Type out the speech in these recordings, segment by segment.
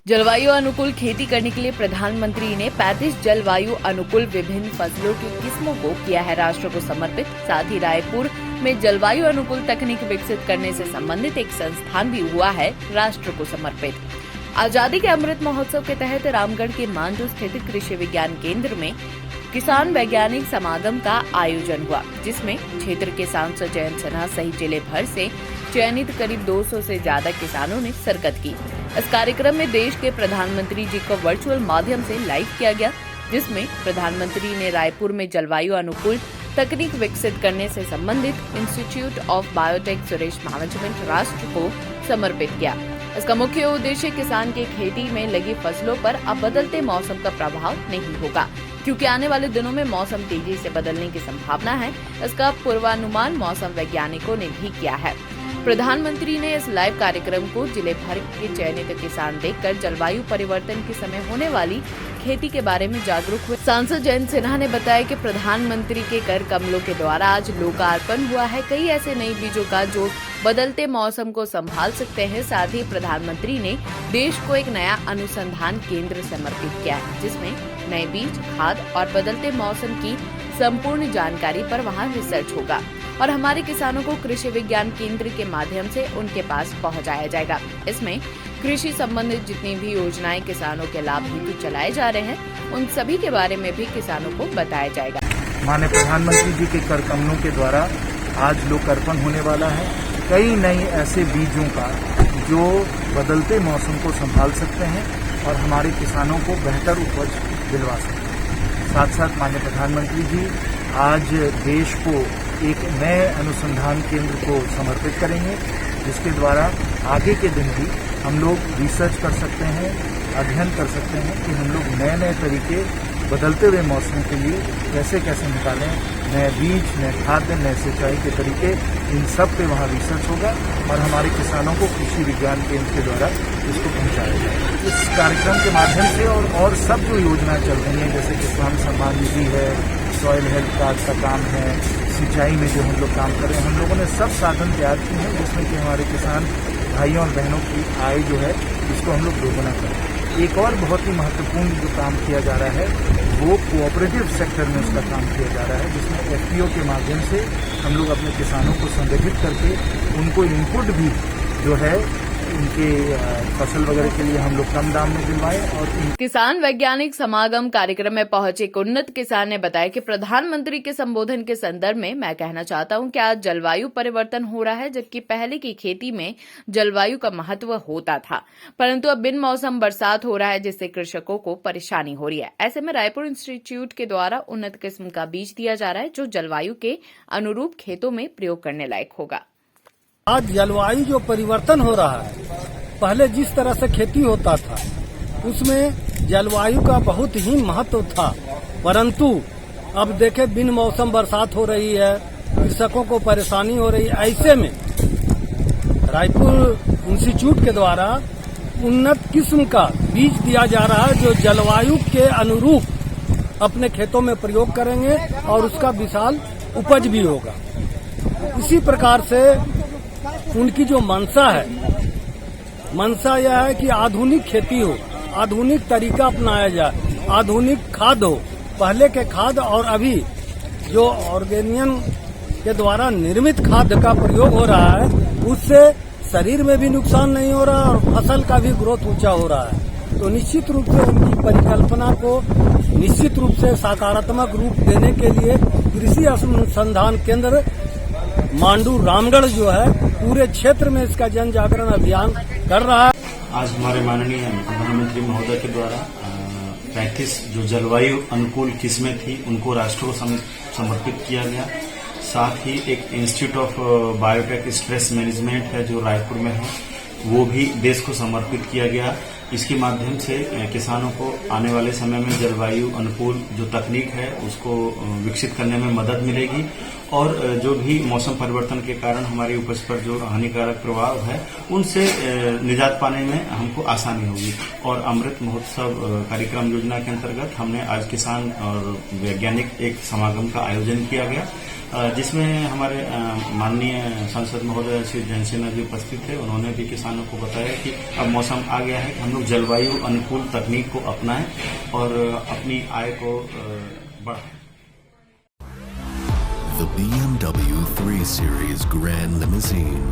जलवायु अनुकूल खेती करने के लिए प्रधानमंत्री ने 35 जलवायु अनुकूल विभिन्न फसलों की किस्मों को किया है राष्ट्र को समर्पित। साथ ही रायपुर में जलवायु अनुकूल तकनीक विकसित करने से संबंधित एक संस्थान भी हुआ है राष्ट्र को समर्पित। आजादी के अमृत महोत्सव के तहत रामगढ़ के मांडू स्थित कृषि विज्ञान केंद्र में किसान वैज्ञानिक समागम का आयोजन हुआ, जिसमें क्षेत्र के सांसद जयंत सिन्हा सहित जिले भर से चयनित करीब 200 से ज्यादा किसानों ने शिरकत की। इस कार्यक्रम में देश के प्रधानमंत्री जी को वर्चुअल माध्यम से लाइव किया गया, जिसमें प्रधानमंत्री ने रायपुर में जलवायु अनुकूल तकनीक विकसित करने से संबंधित institute of biotech Suresh management राष्ट्र को समर्पित किया। इसका मुख्य उद्देश्य किसान के खेती में लगी फसलों पर अब बदलते मौसम का प्रभाव नहीं होगा, क्योंकि आने वाले दिनों में मौसम तेजी से बदलने की संभावना है। इसका पूर्वानुमान मौसम वैज्ञानिकों ने भी किया है। प्रधानमंत्री ने इस लाइव कार्यक्रम को जिले भर के चयनित किसान देखकर जलवायु परिवर्तन के समय होने वाली खेती के बारे में जागरूक हुए। सांसद जयंत सिन्हा ने बताया कि प्रधानमंत्री के कर कमलों के द्वारा आज लोकार्पण हुआ है कई ऐसे नए बीजों का जो बदलते मौसम को संभाल सकते हैं। साथ ही प्रधानमंत्री ने देश को एक नया अनुसंधान केंद्र समर्पित किया है, जिसमें नए बीज, खाद और बदलते मौसम की संपूर्ण जानकारी पर वहां रिसर्च होगा और हमारे किसानों को कृषि विज्ञान केंद्र के माध्यम से उनके पास पहुंचाया जाएगा। इसमें कृषि संबंधित जितनी भी योजनाएं किसानों के लाभ हेतु चलाए जा रहे हैं, उन सभी के बारे में भी किसानों को बताया जाएगा। माननीय प्रधानमंत्री जी के कर कमलों के द्वारा आज लोकार्पण होने वाला है कई नए ऐसे बीजों का जो बदलते मौसम को संभाल सकते हैं और हमारे किसानों को बेहतर उपज दिलवा सकते हैं। साथ साथ माननीय प्रधानमंत्री जी आज देश को एक नए अनुसंधान केंद्र को समर्पित करेंगे, जिसके द्वारा आगे के दिन भी हम लोग रिसर्च कर सकते हैं, अध्ययन कर सकते हैं कि हम लोग नए नए तरीके बदलते हुए मौसम के लिए कैसे कैसे निकालें, नए बीज, नए खाद्य, नए सिंचाई के तरीके, इन सब पे वहाँ रिसर्च होगा और हमारे किसानों को कृषि विज्ञान केंद्र के द्वारा इसको पहुँचाया जाएगा। इस कार्यक्रम के माध्यम से और सब जो योजनाएं चल रही हैं, जैसे किसान सम्मान निधि है, सॉइल हेल्थ कार्ड का काम है, सिंचाई में जो हम लोग काम कर रहे हैं, हम लोगों ने सब साधन तैयार किए हैं, जिसमें कि हमारे किसान भाइयों और बहनों की आय जो है इसको हम लोग दोगुना करें। एक और बहुत ही महत्वपूर्ण जो काम किया जा रहा है वो कोऑपरेटिव सेक्टर में उसका काम किया जा रहा है, जिसमें एफपीओ के माध्यम से हम लोग अपने किसानों को संगठित करके उनको इनपुट भी जो है उनके फसल वगैरह के लिए हम लोग कम दाम में दिलवाएं। और किसान वैज्ञानिक समागम कार्यक्रम में पहुंचे एक उन्नत किसान ने बताया कि प्रधानमंत्री के संबोधन के संदर्भ में मैं कहना चाहता हूं कि आज जलवायु परिवर्तन हो रहा है, जबकि पहले की खेती में जलवायु का महत्व होता था, परंतु अब बिन मौसम बरसात हो रहा है, जिससे कृषकों को परेशानी हो रही है। ऐसे में रायपुर इंस्टीट्यूट के द्वारा उन्नत किस्म का बीज दिया जा रहा है, जो जलवायु के अनुरूप खेतों में प्रयोग करने लायक होगा। आज जलवायु जो परिवर्तन हो रहा है, पहले जिस तरह से खेती होता था उसमें जलवायु का बहुत ही महत्व था, परंतु अब देखे बिन मौसम बरसात हो रही है, कृषकों को परेशानी हो रही है। ऐसे में रायपुर इंस्टीट्यूट के द्वारा उन्नत किस्म का बीज दिया जा रहा है, जो जलवायु के अनुरूप अपने खेतों में प्रयोग करेंगे और उसका विशाल उपज भी होगा। इसी प्रकार से उनकी जो मंशा है, मंशा यह है कि आधुनिक खेती हो, आधुनिक तरीका अपनाया जाए, आधुनिक खाद हो। पहले के खाद और अभी जो ऑर्गेनियन के द्वारा निर्मित खाद का प्रयोग हो रहा है, उससे शरीर में भी नुकसान नहीं हो रहा और फसल का भी ग्रोथ ऊंचा हो रहा है। तो निश्चित रूप से उनकी परिकल्पना को निश्चित रूप से सकारात्मक रूप देने के लिए कृषि अनुसंधान केंद्र मांडू रामगढ़ जो है पूरे क्षेत्र में इसका जन जागरण अभियान कर रहा है। आज हमारे माननीय प्रधानमंत्री महोदय के द्वारा 35 जो जलवायु अनुकूल किस्में थी उनको राष्ट्र को समर्पित किया गया। साथ ही एक institute of biotech stress management है जो रायपुर में है, वो भी देश को समर्पित किया गया। इसके माध्यम से किसानों को आने वाले समय में जलवायु अनुकूल जो तकनीक है उसको विकसित करने में मदद मिलेगी और जो भी मौसम परिवर्तन के कारण हमारी उपज पर जो हानिकारक प्रभाव है उनसे निजात पाने में हमको आसानी होगी। और अमृत महोत्सव कार्यक्रम योजना के अंतर्गत हमने आज किसान और वैज्ञानिक एक समागम का आयोजन किया गया, जिसमें हमारे माननीय सांसद महोदय श्री जयंत सिन्हा जी उपस्थित थे। उन्होंने भी किसानों को बताया कि अब मौसम आ गया है कि हम लोग जलवायु अनुकूल तकनीक को अपनाएं और अपनी आय को बढ़ाएं। The BMW 3 Series Grand Limousine.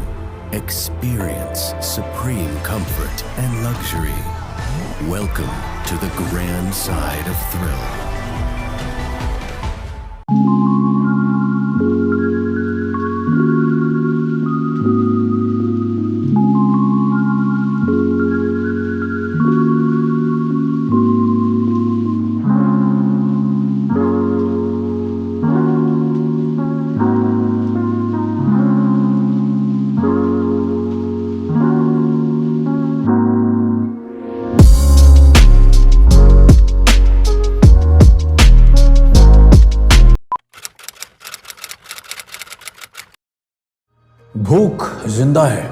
Experience supreme comfort and luxury. Welcome to the grand side of thrill. भूख जिंदा है,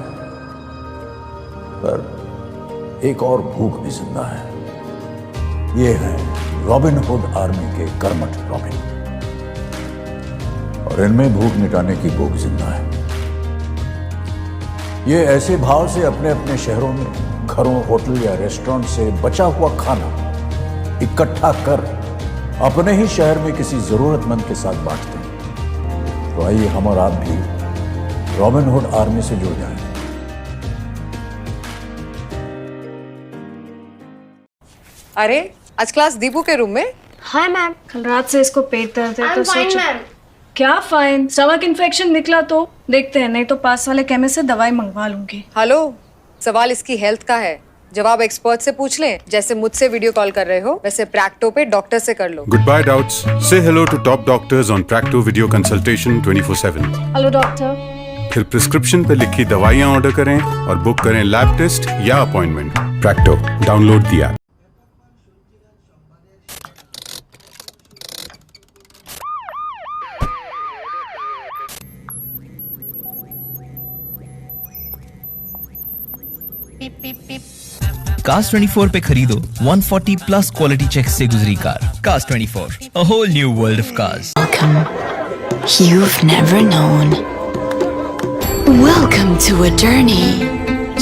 पर एक और भूख भी जिंदा है। ये है रॉबिन हुड आर्मी के कर्मठ रॉबिन, और इनमें भूख मिटाने की भूख जिंदा है। ये ऐसे भाव से अपने अपने शहरों में घरों, होटल या रेस्टोरेंट से बचा हुआ खाना इकट्ठा कर अपने ही शहर में किसी जरूरतमंद के साथ बांटते हैं। तो आइए हम और आप भी रॉबिन हुड आर्मी से जुड़ जाएं। अरे आज क्लास दीपू के रूम में? हाय मैम, कल रात से इसको पेट दर्द है तो फाइन सोचा मैम। क्या फाइन? स्टमक इन्फेक्शन निकला तो देखते हैं, नहीं तो पास वाले केमिस्ट से दवाई मंगवा लूंगी। हेलो, सवाल इसकी हेल्थ का है, जवाब एक्सपर्ट से पूछ लें। जैसे मुझसे वीडियो कॉल कर रहे हो वैसे प्रैक्टो पे डॉक्टर से कर लो। Goodbye doubts. Say hello to top doctors on Practo video consultation 24/7. Hello doctor. फिर प्रिस्क्रिप्शन पे लिखी दवाइयाँ ऑर्डर करें और बुक करें लैब टेस्ट या appointment. Practo, download the app. Cars 24 पे खरीदो 140 प्लस क्वालिटी चेक से गुजरी car. Cars 24, a whole new world of cars. Welcome. You've never known. Welcome to a journey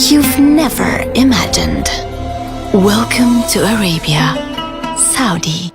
you've never imagined. Welcome to Arabia, Saudi.